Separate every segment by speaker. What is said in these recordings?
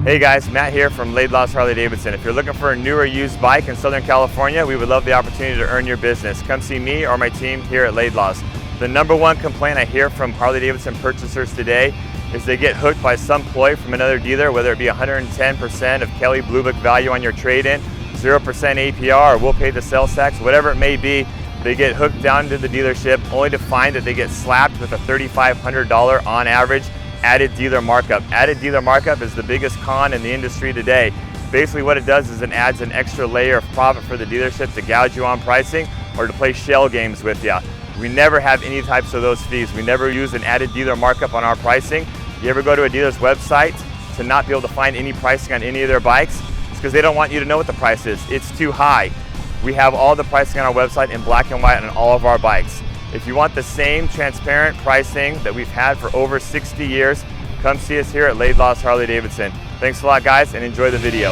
Speaker 1: Hey guys, Matt here from Laidlaw's Harley-Davidson. If you're looking for a new or used bike in Southern California, we would love the opportunity to earn your business. Come see me or my team here at Laidlaw's. The number one complaint I hear from Harley-Davidson purchasers today is they get hooked by some ploy from another dealer, whether it be 110% of Kelly Blue Book value on your trade-in, 0% APR, or we'll pay the sales tax, whatever it may be. They get hooked down to the dealership only to find that they get slapped with a $3,500 on average added dealer markup. Added dealer markup is the biggest con in the industry today. Basically what it does is it adds an extra layer of profit for the dealership to gouge you on pricing or to play shell games with you. We never have any types of those fees. We never use an added dealer markup on our pricing. You ever go to a dealer's website to not be able to find any pricing on any of their bikes? It's because they don't want you to know what the price is. It's too high. We have all the pricing on our website in black and white on all of our bikes. If you want the same transparent pricing that we've had for over 60 years, come see us here at Laidlaw's Harley-Davidson. Thanks a lot guys and enjoy the video.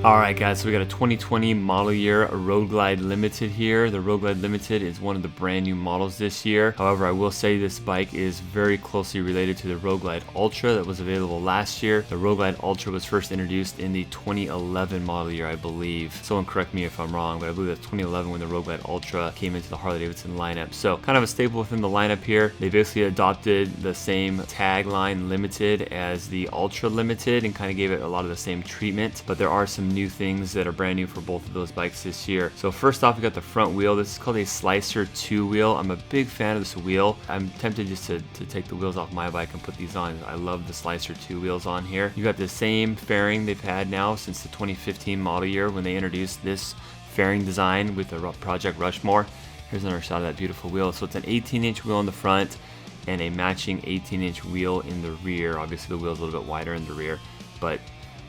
Speaker 2: Alright guys, so we got a 2020 model year Road Glide Limited here. The Road Glide Limited is one of the brand new models this year. However, I will say this bike is very closely related to the Road Glide Ultra that was available last year. The Road Glide Ultra was first introduced in the 2011 model year, I believe. Someone correct me if I'm wrong, but I believe that's 2011 when the Road Glide Ultra came into the Harley-Davidson lineup. So kind of a staple within the lineup here. They basically adopted the same tagline Limited as the Ultra Limited and kind of gave it a lot of the same treatment, but there are some new things that are brand new for both of those bikes this year. So first off, we got the front wheel. This is called a Slicer 2 wheel. I'm a big fan of this wheel. I'm tempted just to take the wheels off my bike and put these on. I love the Slicer 2 wheels on here. You got the same fairing they've had now since the 2015 model year when they introduced this fairing design with the Project Rushmore. Here's another shot of that beautiful wheel. So it's an 18-inch wheel in the front and a matching 18-inch wheel in the rear. Obviously the wheel's a little bit wider in the rear, but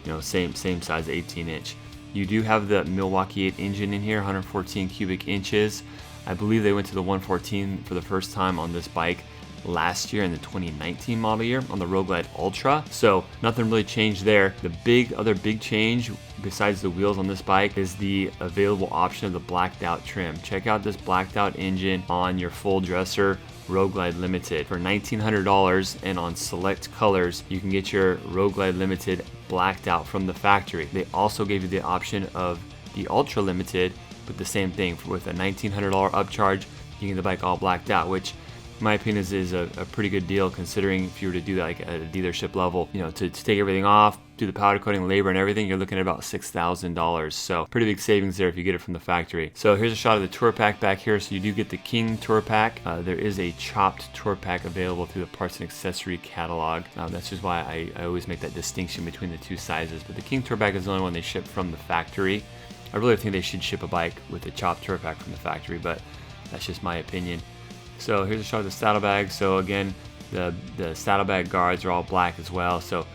Speaker 2: you know, same size 18-inch. You do have the Milwaukee 8 engine in here, 114 cubic inches. I believe they went to the 114 for the first time on this bike last year in the 2019 model year on the Road Glide Ultra. So nothing really changed there. The other big change besides the wheels on this bike is the available option of the blacked out trim. Check out this blacked out engine on your full dresser Road Glide Limited for $1,900, and on select colors you can get your Road Glide Limited blacked out from the factory. They also gave you the option of the Ultra Limited, but the same thing with a $1,900 upcharge. You can get the bike all blacked out, which in my opinion is a pretty good deal considering if you were to do that like at a dealership level, you know, to take everything off, do the powder coating, labor and everything, you're looking at about $6,000. So pretty big savings there if you get it from the factory. So here's a shot of the Tour Pack back here. So you do get the King Tour Pack. There is a chopped Tour Pack available through the parts and accessory catalog. That's just why I always make that distinction between the two sizes. But the King Tour Pack is the only one they ship from the factory. I really think they should ship a bike with a chopped Tour Pack from the factory, but that's just my opinion. So here's a shot of the saddlebag. So again, the saddlebag guards are all black as well. So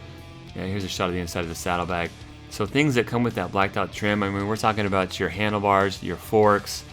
Speaker 2: yeah, here's a shot of the inside of the saddlebag. So things that come with that blacked out trim, I mean, we're talking about your handlebars, your forks,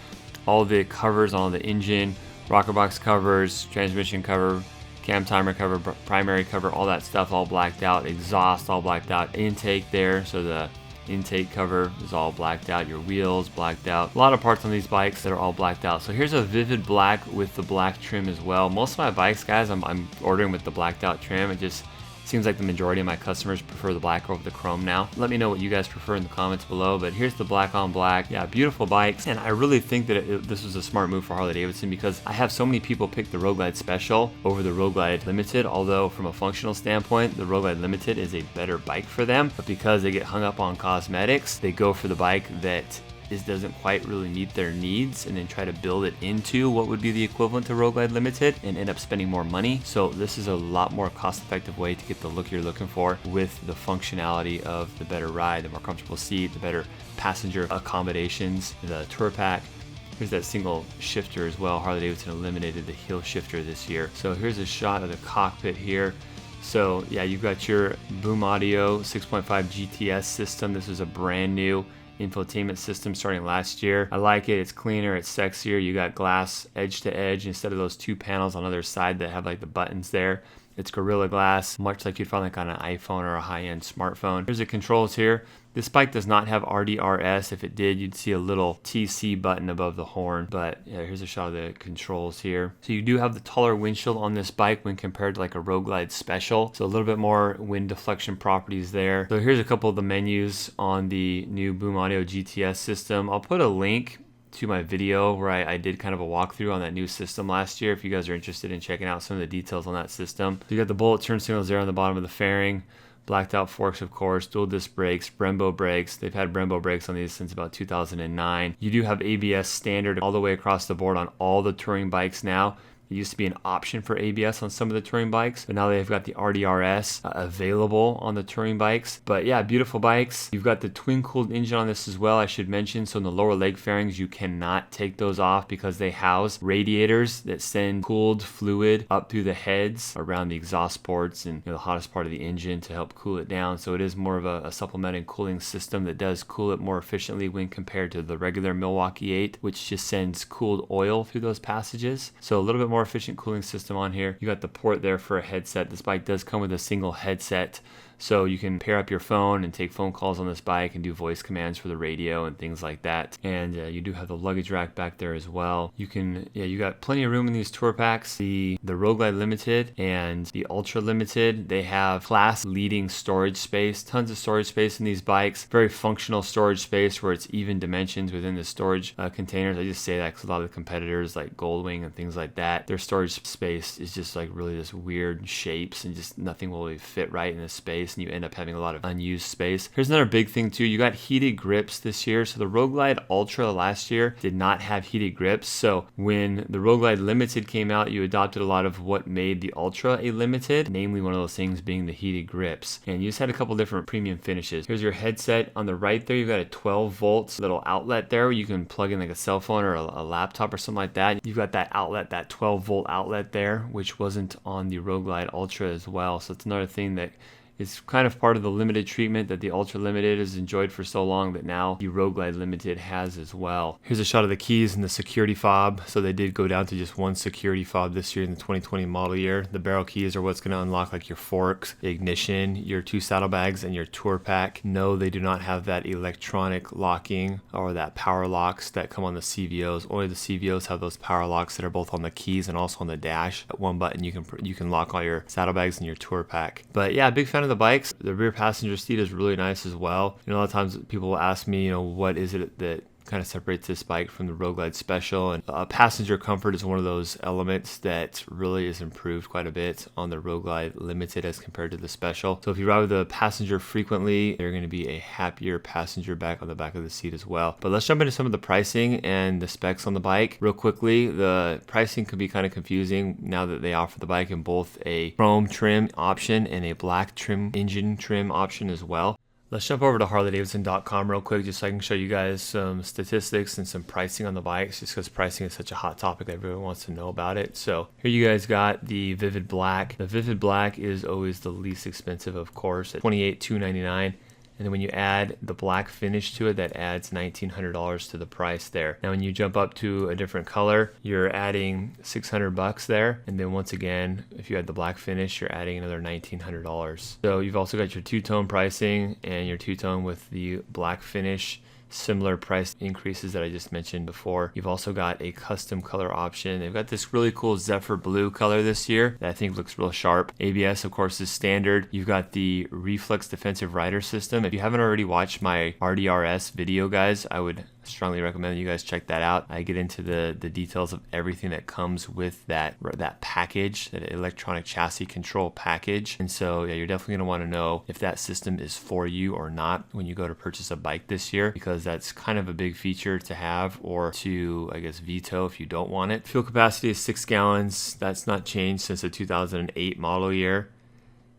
Speaker 2: all the covers on the engine, rocker box covers, transmission cover, cam timer cover, primary cover, all that stuff all blacked out, exhaust all blacked out, intake there, so the intake cover is all blacked out, your wheels blacked out. A lot of parts on these bikes that are all blacked out. So here's a vivid black with the black trim as well. Most of my bikes, guys, I'm ordering with the blacked out trim. It just seems like the majority of my customers prefer the black over the chrome now. Let me know what you guys prefer in the comments below, but here's the black on black. Yeah, beautiful bikes. And I really think that this was a smart move for Harley-Davidson because I have so many people pick the Road Glide Special over the Road Glide Limited, although from a functional standpoint, the Road Glide Limited is a better bike for them, but because they get hung up on cosmetics, they go for the bike that doesn't quite really meet their needs and then try to build it into what would be the equivalent to Road Glide Limited and end up spending more money. So this is a lot more cost-effective way to get the look you're looking for with the functionality of the better ride, the more comfortable seat, the better passenger accommodations, the Tour Pack. Here's that single shifter as well. Harley-Davidson eliminated the heel shifter this year. So here's a shot of the cockpit here. So yeah, you've got your Boom Audio 6.5 GTS system. This is a brand new infotainment system starting last year. I like it. It's cleaner, it's sexier. You got glass edge to edge instead of those two panels on the other side that have like the buttons there. It's Gorilla Glass, much like you'd find like on an iPhone or a high-end smartphone. Here's the controls here. This bike does not have RDRS. If it did, you'd see a little TC button above the horn. But yeah, here's a shot of the controls here. So you do have the taller windshield on this bike when compared to like a Road Glide Special. So a little bit more wind deflection properties there. So here's a couple of the menus on the new Boom Audio GTS system. I'll put a link to my video where I did kind of a walkthrough on that new system last year if you guys are interested in checking out some of the details on that system. So you got the bullet turn signals there on the bottom of the fairing. Blacked out forks, of course, dual disc brakes, Brembo brakes. They've had Brembo brakes on these since about 2009. You do have ABS standard all the way across the board on all the touring bikes now. It used to be an option for ABS on some of the touring bikes, but now they've got the RDRS available on the touring bikes. But yeah, beautiful bikes. You've got the twin-cooled engine on this as well, I should mention. So in the lower leg fairings, you cannot take those off because they house radiators that send cooled fluid up through the heads around the exhaust ports and the hottest part of the engine to help cool it down. So it is more of a supplementing cooling system that does cool it more efficiently when compared to the regular Milwaukee 8, which just sends cooled oil through those passages. So a little bit more efficient cooling system on here. You got the port there for a headset. This bike does come with a single headset, so you can pair up your phone and take phone calls on this bike and do voice commands for the radio and things like that. And you do have the luggage rack back there as well. You got plenty of room in these tour packs. The Road Glide Limited and the Ultra Limited, they have class leading storage space, tons of storage space in these bikes. Very functional storage space where it's even dimensions within the storage containers. I just say that because a lot of the competitors like Goldwing and things like that, their storage space is just like really just weird shapes and just nothing will really fit right in this space, and you end up having a lot of unused space. Here's another big thing too. You got heated grips this year. So the Road Glide Ultra last year did not have heated grips. So when the Road Glide Limited came out, you adopted a lot of what made the Ultra a limited, namely one of those things being the heated grips. And you just had a couple different premium finishes. Here's your headset. On the right there, you've got a 12 volts little outlet there where you can plug in like a cell phone or a laptop or something like that. You've got that outlet, that 12 volt outlet there, which wasn't on the Road Glide Ultra as well. So it's another thing that it's kind of part of the limited treatment that the Ultra Limited has enjoyed for so long that now the Road Glide Limited has as well. Here's a shot of the keys and the security fob. So they did go down to just one security fob this year in the 2020 model year. The barrel keys are what's going to unlock like your forks, ignition, your 2 saddlebags, and your tour pack. No, they do not have that electronic locking or that power locks that come on the CVOs. Only the CVOs have those power locks that are both on the keys and also on the dash. At one button you can lock all your saddlebags and your tour pack. But yeah, big fan of the bikes. The rear passenger seat is really nice as well. A lot of times people will ask me, what is it that kind of separates this bike from the Road Glide Special, and passenger comfort is one of those elements that really is improved quite a bit on the Road Glide Limited as compared to the Special. So if you ride with a passenger frequently, they're going to be a happier passenger back on the back of the seat as well. But let's jump into some of the pricing and the specs on the bike real quickly. The pricing can be kind of confusing now that they offer the bike in both a chrome trim option and a black trim engine trim option as well. Let's jump over to Harley-Davidson.com real quick just so I can show you guys some statistics and some pricing on the bikes, just because pricing is such a hot topic that everyone wants to know about it. So here you guys got the Vivid Black. The Vivid Black is always the least expensive, of course, at $28,299. And then when you add the black finish to it, that adds $1,900 to the price there. Now when you jump up to a different color, you're adding $600 there. And then once again, if you add the black finish, you're adding another $1,900. So you've also got your two-tone pricing and your two-tone with the black finish. Similar price increases that I just mentioned before. You've also got a custom color option. They've got this really cool Zephyr blue color this year that I think looks real sharp. ABS, of course, is standard. You've got the Reflex Defensive Rider System. If you haven't already watched my RDRS video, guys, I would strongly recommend that you guys check that out. I get into the details of everything that comes with that package, that electronic chassis control package. And so yeah, you're definitely going to want to know if that system is for you or not when you go to purchase a bike this year, because that's kind of a big feature to have or to, I guess, veto if you don't want it. Fuel capacity is 6 gallons. That's not changed since the 2008 model year.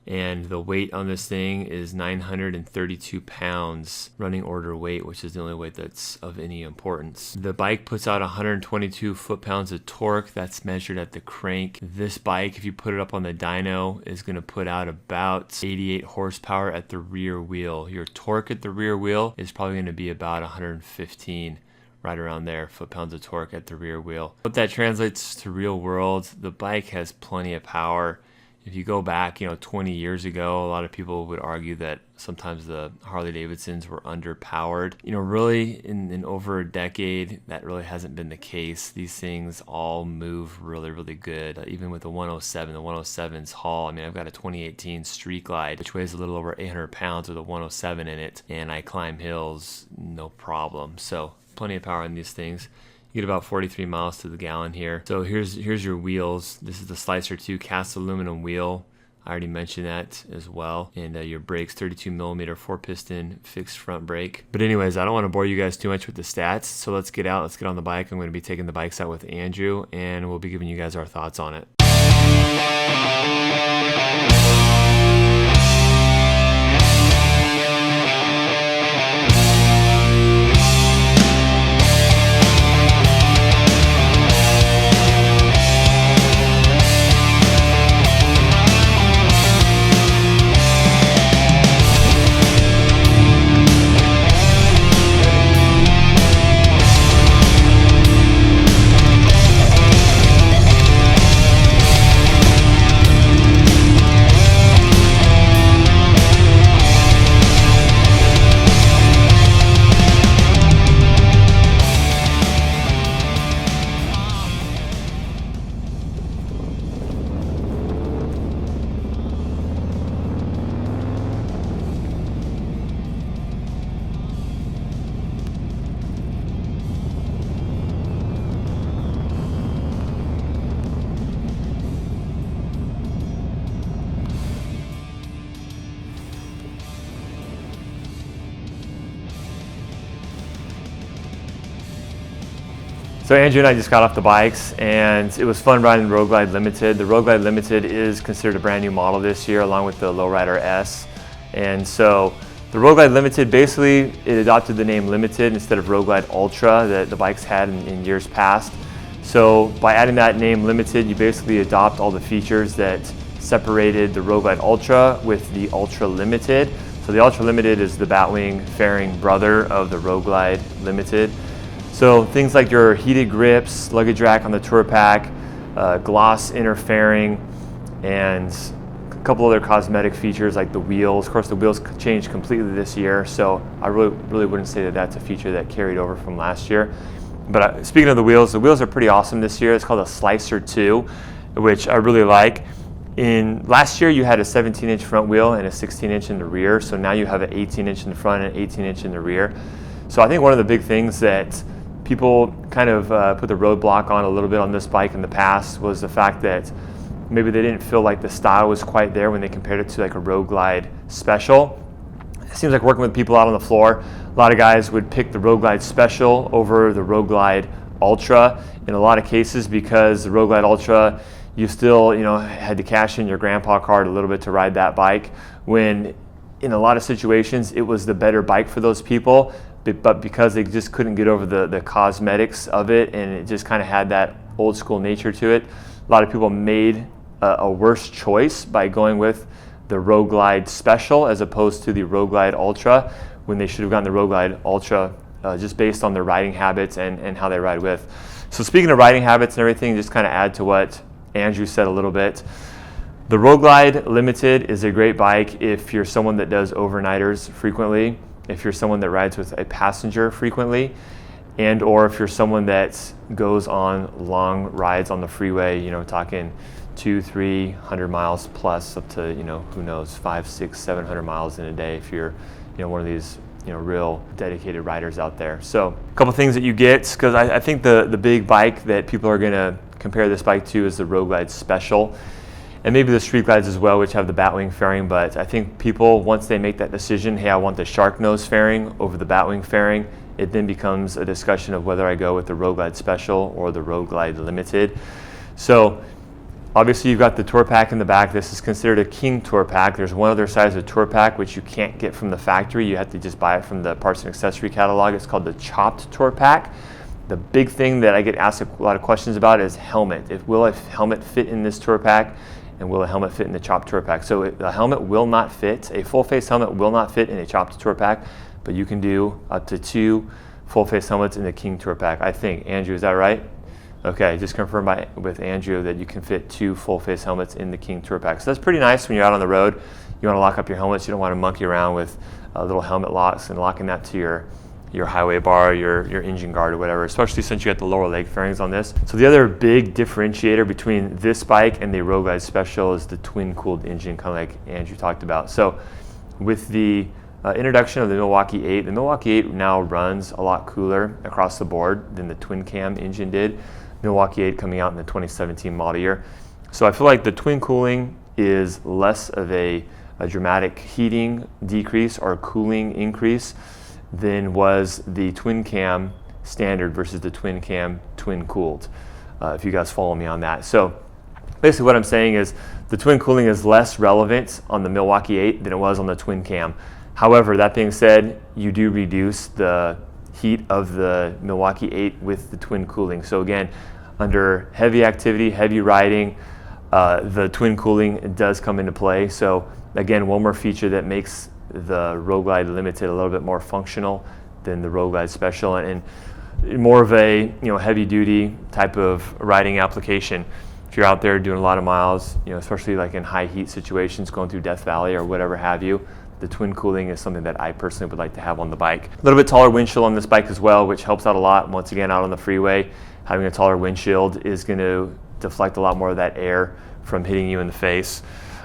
Speaker 2: And the weight on this thing is 932 pounds running order weight, which is the only weight that's of any importance. The bike puts out 122 foot-pounds of torque. That's measured at the crank. This bike, if you put it up on the dyno, is going to put out about 88 horsepower at the rear wheel. Your torque at the rear wheel is probably going to be about 115, right around there, foot-pounds of torque at the rear wheel. What that translates to real world, the bike has plenty of power. If you go back, 20 years ago, a lot of people would argue that sometimes the Harley-Davidsons were underpowered. Really, in over a decade, that really hasn't been the case. These things all move really, really good. Even with the 107, the 107's haul. I've got a 2018 Street Glide, which weighs a little over 800 pounds with a 107 in it, and I climb hills no problem. So plenty of power in these things. You get about 43 miles to the gallon here. So here's your wheels. This is the Slicer 2 cast aluminum wheel. I already mentioned that as well. And your brakes, 32 millimeter 4-piston fixed front brake. But anyways, I don't want to bore you guys too much with the stats. So let's get out. Let's get on the bike. I'm going to be taking the bikes out with Andrew, and we'll be giving you guys our thoughts on it. So Andrew and I just got off the bikes, and it was fun riding Road Glide Limited. The Road Glide Limited is considered a brand new model this year, along with the Lowrider S. And so the Road Glide Limited, basically it adopted the name Limited instead of Road Glide Ultra that the bikes had in years past. So by adding that name Limited, you basically adopt all the features that separated the Road Glide Ultra with the Ultra Limited. So the Ultra Limited is the Batwing fairing brother of the Road Glide Limited. So things like your heated grips, luggage rack on the tour pack, gloss inner fairing, and a couple other cosmetic features like the wheels. Of course, the wheels changed completely this year, so I really wouldn't say that that's a feature that carried over from last year. But speaking of the wheels are pretty awesome this year. It's called a Slicer 2, which I really like. Last year you had a 17-inch front wheel and a 16-inch in the rear, so now you have an 18-inch in the front and an 18-inch in the rear. So I think one of the big things that people kind of put the roadblock on a little bit on this bike in the past was the fact that maybe they didn't feel like the style was quite there when they compared it to like a Road Glide Special. It seems like working with people out on the floor, a lot of guys would pick the Road Glide Special over the Road Glide Ultra in a lot of cases, because the Road Glide Ultra, you still had to cash in your grandpa card a little bit to ride that bike, when in a lot of situations it was the better bike for those people. But because they just couldn't get over the cosmetics of it, and it just kind of had that old school nature to it, a lot of people made a worse choice by going with the Road Glide Special as opposed to the Road Glide Ultra, when they should have gotten the Road Glide Ultra just based on their riding habits and how they ride with. So speaking of riding habits and everything, just kind of add to what Andrew said a little bit. The Road Glide Limited is a great bike if you're someone that does overnighters frequently, if you're someone that rides with a passenger frequently, and or if you're someone that goes on long rides on the freeway, talking 200-300 miles plus up to, who knows, 500, 600, 700 miles in a day if you're, one of these, real dedicated riders out there. So a couple things that you get, because I think the big bike that people are going to compare this bike to is the Road Glide Special. And maybe the Street Glides as well, which have the Batwing fairing. But I think people, once they make that decision, hey, I want the Shark Nose fairing over the Batwing fairing, it then becomes a discussion of whether I go with the Road Glide Special or the Road Glide Limited. So obviously you've got the tour pack in the back. This is considered a king tour pack. There's one other size of tour pack which you can't get from the factory. You have to just buy it from the parts and accessory catalog. It's called the chopped tour pack. The big thing that I get asked a lot of questions about is helmet. Will a helmet fit in this tour pack? And will a helmet fit in the chopped tour pack? So the helmet will not fit, a full face helmet will not fit in a chopped tour pack, but you can do up to 2 full face helmets in the king tour pack, I think. Andrew, is that right?
Speaker 1: Okay, just confirmed with Andrew that you can fit 2 full face helmets in the King Tour Pack. So that's pretty nice when you're out on the road. You want to lock up your helmets. You don't want to monkey around with little helmet locks and locking that to your highway bar, your engine guard or whatever, especially since you got the lower leg fairings on this. So the other big differentiator between this bike and the Road Glide Special is the twin cooled engine, kind of like Andrew talked about. So with the introduction of the Milwaukee 8, the Milwaukee 8 now runs a lot cooler across the board than the twin cam engine did. Milwaukee 8 coming out in the 2017 model year. So I feel like the twin cooling is less of a dramatic heating decrease or cooling increase than was the twin cam standard versus the twin cam twin cooled, if you guys follow me on that. So basically what I'm saying is the twin cooling is less relevant on the Milwaukee 8 than it was on the twin cam. However, that being said, you do reduce the heat of the Milwaukee 8 with the twin cooling. So again, under heavy activity, heavy riding, the twin cooling does come into play. So again, one more feature that makes the Road Glide Limited a little bit more functional than the Road Glide Special, and more of a heavy duty type of riding application. If you're out there doing a lot of miles, especially like in high heat situations, going through Death Valley or whatever have you, the twin cooling is something that I personally would like to have on the bike. A little bit taller windshield on this bike as well, which helps out a lot. Once again, out on the freeway, having a taller windshield is going to deflect a lot more of that air from hitting you in the face.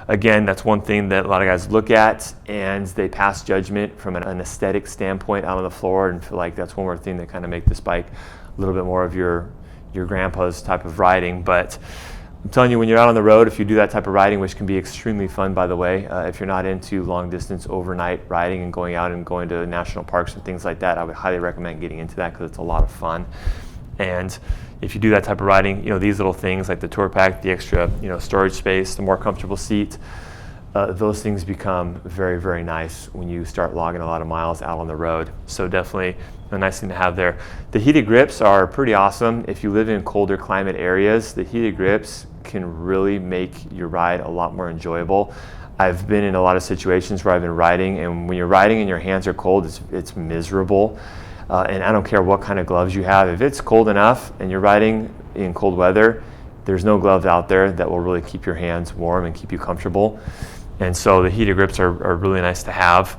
Speaker 1: Again, that's one thing that a lot of guys look at and they pass judgment from an aesthetic standpoint out on the floor, and feel like that's one more thing that kind of make this bike a little bit more of your grandpa's type of riding. But I'm telling you, when you're out on the road, if you do that type of riding, which can be extremely fun, by the way, if you're not into long distance overnight riding and going out and going to national parks and things like that, I would highly recommend getting into that because it's a lot of fun. And if you do that type of riding, these little things like the Tour Pack, the extra, storage space, the more comfortable seat, those things become very, very nice when you start logging a lot of miles out on the road. So definitely a nice thing to have there. The heated grips are pretty awesome. If you live in colder climate areas, the heated grips can really make your ride a lot more enjoyable. I've been in a lot of situations where I've been riding, and when you're riding and your hands are cold, it's miserable. And I don't care what kind of gloves you have. If it's cold enough and you're riding in cold weather, there's no gloves out there that will really keep your hands warm and keep you comfortable. And so the heated grips are really nice to have.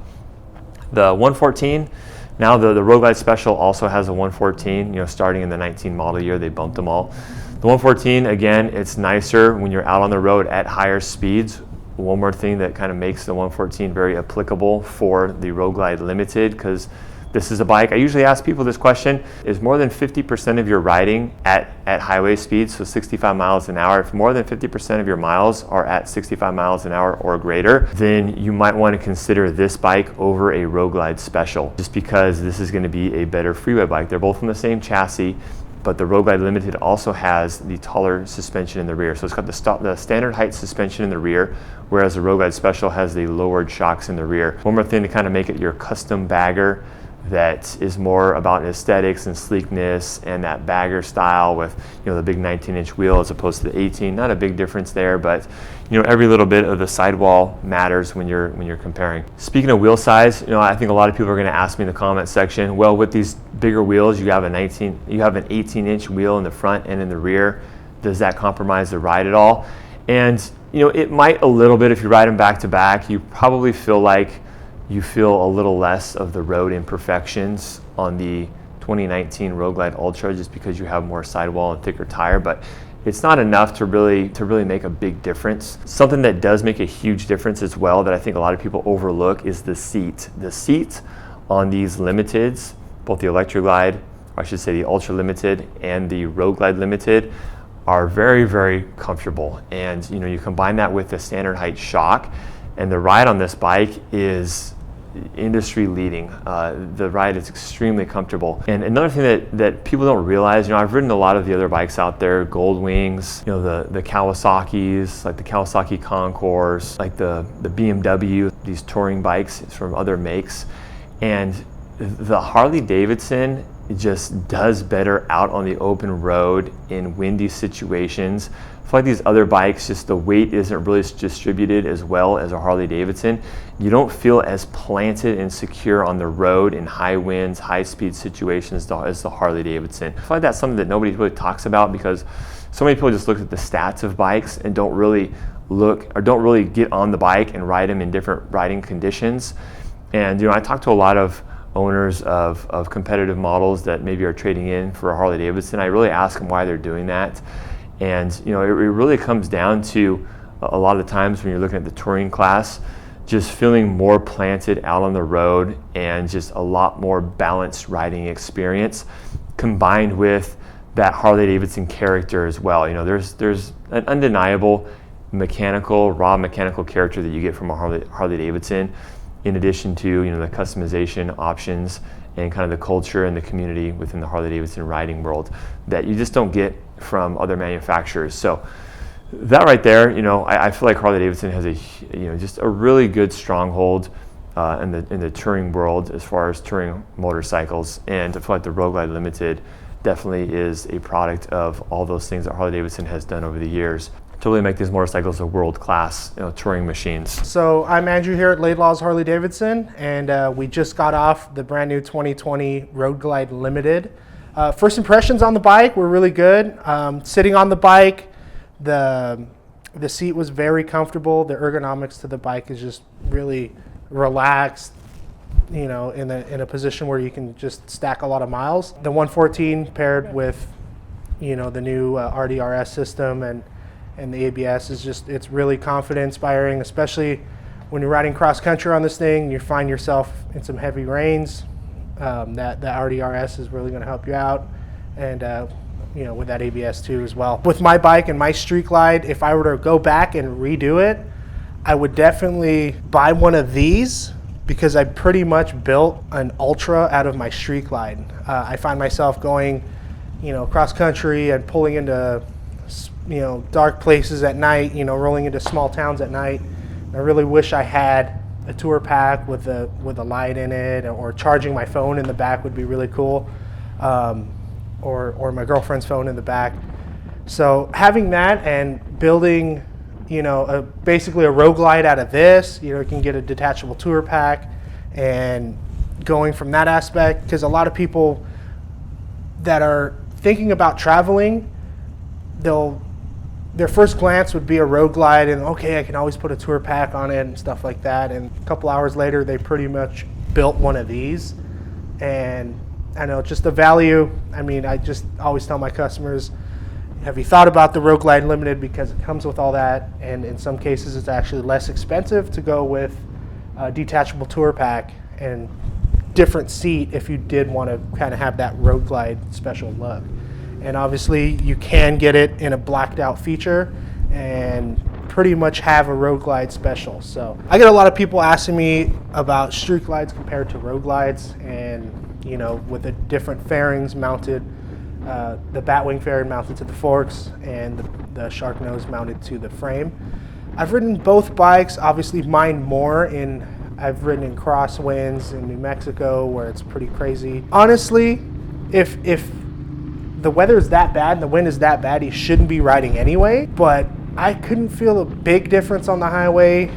Speaker 1: The 114, now the Road Glide Special also has a 114, starting in the 19 model year, they bumped them all. The 114, again, it's nicer when you're out on the road at higher speeds. One more thing that kind of makes the 114 very applicable for the Road Glide Limited, because this is a bike. I usually ask people this question: is more than 50% of your riding at highway speeds, so 65 miles an hour, if more than 50% of your miles are at 65 miles an hour or greater, then you might want to consider this bike over a Road Glide Special, just because this is going to be a better freeway bike. They're both on the same chassis, but the Road Glide Limited also has the taller suspension in the rear. So it's got the standard height suspension in the rear, whereas the Road Glide Special has the lowered shocks in the rear. One more thing to kind of make it your custom bagger that is more about aesthetics and sleekness and that bagger style with the big 19-inch wheel as opposed to the 18. Not a big difference there, but every little bit of the sidewall matters when you're comparing. Speaking of wheel size, I think a lot of people are going to ask me in the comment section, well, with these bigger wheels, you have an 18-inch wheel in the front and in the rear. Does that compromise the ride at all? And it might a little bit. If you ride them back to back, you probably feel like you feel a little less of the road imperfections on the 2019 Road Glide Ultra, just because you have more sidewall and thicker tire, but it's not enough to really make a big difference. Something that does make a huge difference as well that I think a lot of people overlook is the seat. The seat on these Limiteds, both the Electra Glide, or I should say the Ultra Limited and the Road Glide Limited, are very, very comfortable. And you combine that with the standard height shock, and the ride on this bike is industry leading. The ride is extremely comfortable. And another thing that people don't realize, I've ridden a lot of the other bikes out there, Gold Wings, the Kawasaki's, like the Kawasaki Concours, like the BMW, these touring bikes from other makes. And the Harley-Davidson just does better out on the open road in windy situations feel like these other bikes, just the weight isn't really distributed as well as a Harley-Davidson. You don't feel as planted and secure on the road in high winds, high speed situations as the Harley-Davidson. I feel like that's something that nobody really talks about because so many people just look at the stats of bikes and don't really get on the bike and ride them in different riding conditions. And I talk to a lot of owners of competitive models that maybe are trading in for a Harley-Davidson. I really ask them why they're doing that. And it really comes down to a lot of the times when you're looking at the touring class, just feeling more planted out on the road and just a lot more balanced riding experience combined with that Harley-Davidson character as well. There's an undeniable raw mechanical character that you get from a Harley-Davidson, in addition to the customization options and kind of the culture and the community within the Harley-Davidson riding world that you just don't get from other manufacturers. So that right there, I feel like Harley-Davidson has just a really good stronghold in the touring world as far as touring motorcycles, and I feel like the Road Glide Limited definitely is a product of all those things that Harley-Davidson has done over the years to really make these motorcycles a world-class touring machines.
Speaker 3: So I'm Andrew here at Laidlaw's Harley-Davidson, and we just got off the brand new 2020 Road Glide Limited. First impressions on the bike were really good. Sitting on the bike, the seat was very comfortable. The ergonomics to the bike is just really relaxed, in a position where you can just stack a lot of miles. The 114 paired with, the new RDRS system and the ABS it's really confidence inspiring, especially when you're riding cross country on this thing and you find yourself in some heavy rains. That RDRS is really going to help you out, and with that ABS too as well. With my bike and my Street Glide, if I were to go back and redo it, I would definitely buy one of these because I pretty much built an Ultra out of my Street Glide. I find myself going, cross country and pulling into dark places at night, rolling into small towns at night. I really wish I had a tour pack with a light in it, or charging my phone in the back would be really cool, or my girlfriend's phone in the back. So having that and building, basically a Road Glide out of this, you can get a detachable tour pack, and going from that aspect, because a lot of people that are thinking about traveling, their first glance would be a Road Glide, and okay, I can always put a tour pack on it and stuff like that. And a couple hours later, they pretty much built one of these. And I know just the value. I just always tell my customers, have you thought about the Road Glide Limited, because it comes with all that, and in some cases it's actually less expensive to go with a detachable tour pack and different seat if you did want to kind of have that Road Glide special look. And obviously you can get it in a blacked out feature and pretty much have a Road Glide special. So I get a lot of people asking me about Street Glides compared to Road Glides, and with the different fairings mounted, the Batwing fairing mounted to the forks and the Shark Nose mounted to the frame. I've ridden both bikes, obviously mine more I've ridden in crosswinds in New Mexico where it's pretty crazy. Honestly, if the weather is that bad and the wind is that bad, you shouldn't be riding anyway. But I couldn't feel a big difference on the highway,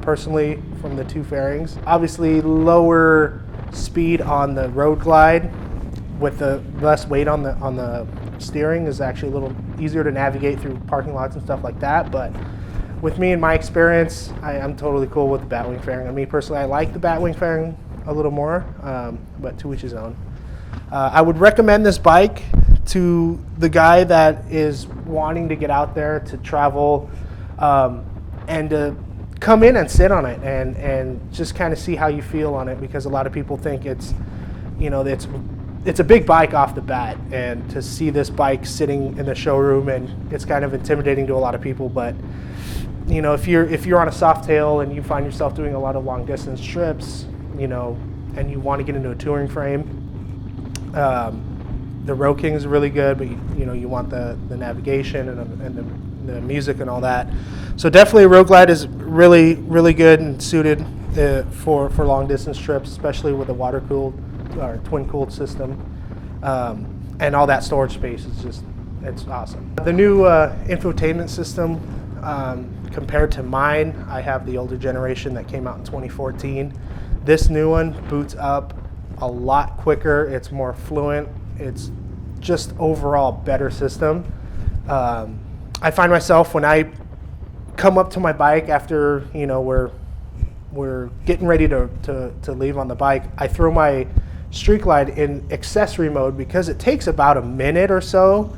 Speaker 3: personally, from the two fairings. Obviously, lower speed on the Road Glide with the less weight on the steering is actually a little easier to navigate through parking lots and stuff like that. But with me and my experience, I'm totally cool with the Batwing fairing. Me personally, I like the Batwing fairing a little more, but to each his own. I would recommend this bike to the guy that is wanting to get out there to travel, and to come in and sit on it and just kind of see how you feel on it, because a lot of people think it's a big bike off the bat, and to see this bike sitting in the showroom, and it's kind of intimidating to a lot of people. But if you're on a soft tail and you find yourself doing a lot of long distance trips, and you want to get into a touring frame, the Road King is really good, but you want the navigation and the music and all that. So definitely Road Glide is really, really good and suited for long distance trips, especially with a water cooled or twin cooled system, and all that storage space is just It's awesome. The new infotainment system, compared to mine, I have the older generation that came out in 2014. This new one boots up a lot quicker. It's more fluent. It's just overall better system. I find myself when I come up to my bike after, you know, we're getting ready to leave on the bike, I throw my Street Glide in accessory mode because it takes about a minute or so,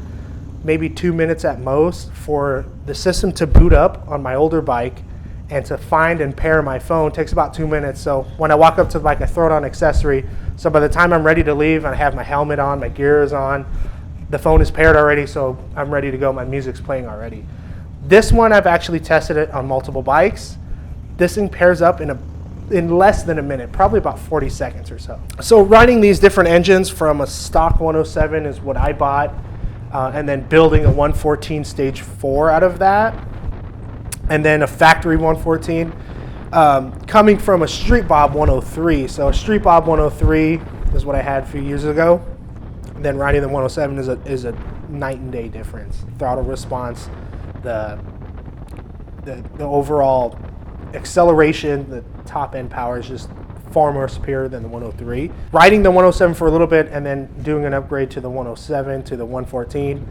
Speaker 3: maybe 2 minutes at most, for the system to boot up on my older bike, and to find and pair my phone takes about 2 minutes. So when I walk up to the bike, I throw it on accessory. So by the time I'm ready to leave, I have my helmet on, my gear is on, the phone is paired already, so I'm ready to go. My music's playing already. This one, I've actually tested it on multiple bikes. This thing pairs up in less than a minute, probably about 40 seconds or so. So riding these different engines from a stock 107 is what I bought, and then building a 114 stage 4 out of that, and then a factory 114, coming from a Street Bob 103. So a Street Bob 103 is what I had a few years ago. And then riding the 107 is a night and day difference. Throttle response, the overall acceleration, the top end power is just far more superior than the 103. Riding the 107 for a little bit and then doing an upgrade to the 107 to the 114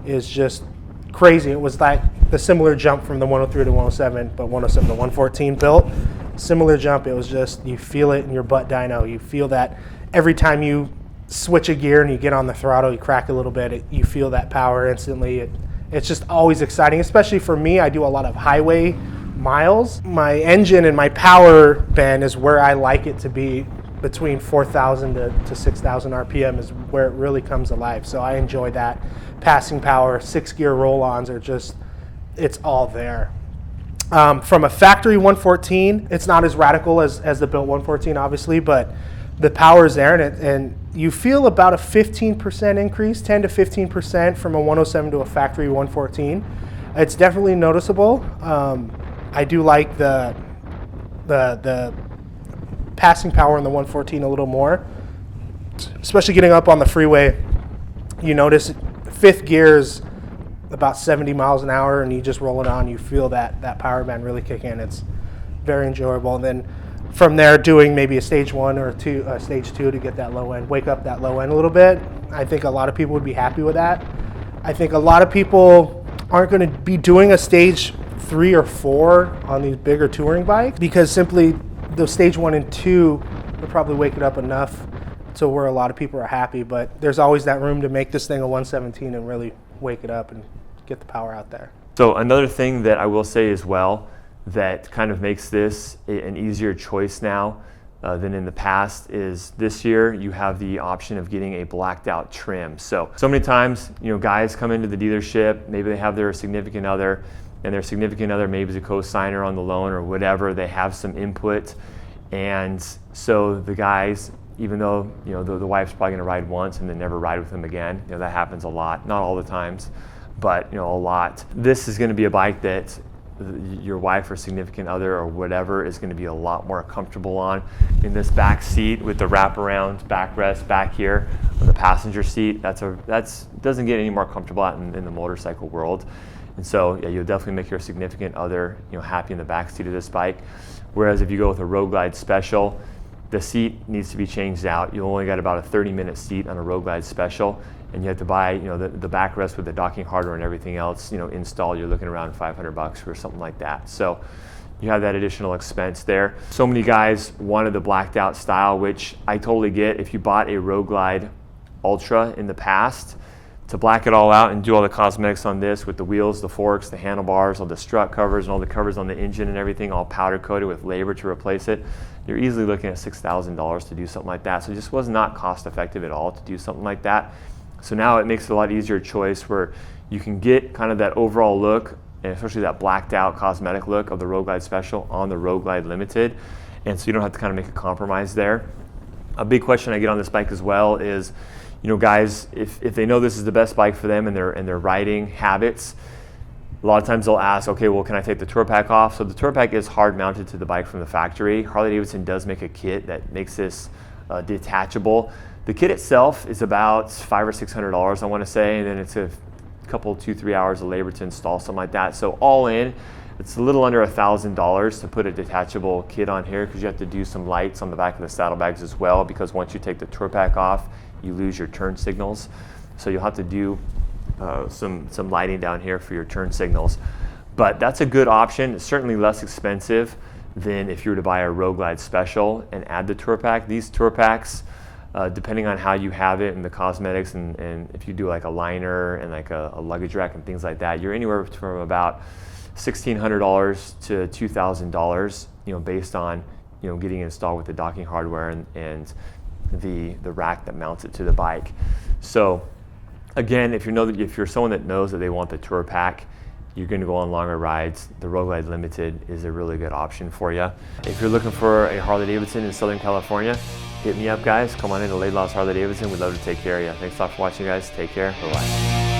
Speaker 3: is just crazy. It was like the similar jump from the 103 to 107, but 107 to 114 built. Similar jump. It was just, you feel it in your butt dyno. You feel that every time you switch a gear and you get on the throttle, you crack a little bit, you feel that power instantly. It's just always exciting, especially for me. I do a lot of highway miles. My engine and my power band is where I like it to be. Between 4,000 to 6,000 RPM is where it really comes alive. So I enjoy that. Passing power, 6-gear roll-ons are just, it's all there. From a factory 114, it's not as radical as the built 114, obviously, but the power is there, and you feel about a 15% increase, 10 to 15% from a 107 to a factory 114. It's definitely noticeable. I do like the passing power in the 114 a little more, especially getting up on the freeway. You notice fifth gear is about 70 miles an hour, and you just roll it on. You feel that power band really kick in. It's very enjoyable. And then from there, doing maybe a stage 1 or stage 2 to get that low end, wake up that low end a little bit. I think a lot of people would be happy with that. I think a lot of people aren't going to be doing a stage 3 or 4 on these bigger touring bikes, because simply the stage 1 and 2 would probably wake it up enough to where a lot of people are happy. But there's always that room to make this thing a 117 and really wake it up and get the power out there.
Speaker 2: So another thing that I will say as well that kind of makes this an easier choice now than in the past is this year you have the option of getting a blacked out trim. So many times, guys come into the dealership, maybe they have their significant other, and their significant other maybe is a co-signer on the loan or whatever, they have some input, and so the guys, even though the wife's probably going to ride once and then never ride with them again, that happens a lot, not all the times, but a lot. This is going to be a bike that your wife or significant other or whatever is going to be a lot more comfortable on. In this back seat with the wraparound backrest back here on the passenger seat, that's doesn't get any more comfortable out in the motorcycle world. And so yeah, you'll definitely make your significant other happy in the back seat of this bike. Whereas if you go with a Road Glide Special, the seat needs to be changed out. You only got about a 30-minute seat on a Road Glide Special, and you have to buy the backrest with the docking hardware and everything else installed. You're looking around $500 or something like that. So you have that additional expense there. So many guys wanted the blacked out style, which I totally get. If you bought a Road Glide Ultra in the past, to black it all out and do all the cosmetics on this with the wheels, the forks, the handlebars, all the strut covers and all the covers on the engine and everything, all powder coated with labor to replace it, you're easily looking at $6,000 to do something like that. So it just was not cost effective at all to do something like that. So now it makes it a lot easier choice where you can get kind of that overall look, and especially that blacked out cosmetic look of the Road Glide Special on the Road Glide Limited. And so you don't have to kind of make a compromise there. A big question I get on this bike as well is, guys, if they know this is the best bike for them and their riding habits, a lot of times they'll ask, okay, well, can I take the tour pack off? So the tour pack is hard mounted to the bike from the factory. Harley-Davidson does make a kit that makes this detachable. The kit itself is about $500 or $600, I want to say, and then it's a couple, 2-3 hours of labor to install something like that. So all in, it's a little under $1,000 to put a detachable kit on here, because you have to do some lights on the back of the saddlebags as well, because once you take the tour pack off, you lose your turn signals. So you'll have to do some lighting down here for your turn signals. But that's a good option. It's certainly less expensive than if you were to buy a Road Glide Special and add the tour pack. These tour packs, depending on how you have it and the cosmetics, and if you do like a liner and like a luggage rack and things like that, you're anywhere from about $1,600 to $2,000, based on, getting installed with the docking hardware and the rack that mounts it to the bike. So again, if you're someone that knows that they want the tour pack, you're going to go on longer rides, the Road Glide Limited is a really good option for you. If you're looking for a Harley-Davidson in Southern California, hit me up, guys. Come on into Laidlaw's Harley-Davidson. We'd love to take care of you. Thanks a lot for watching, guys. Take care. Bye-bye.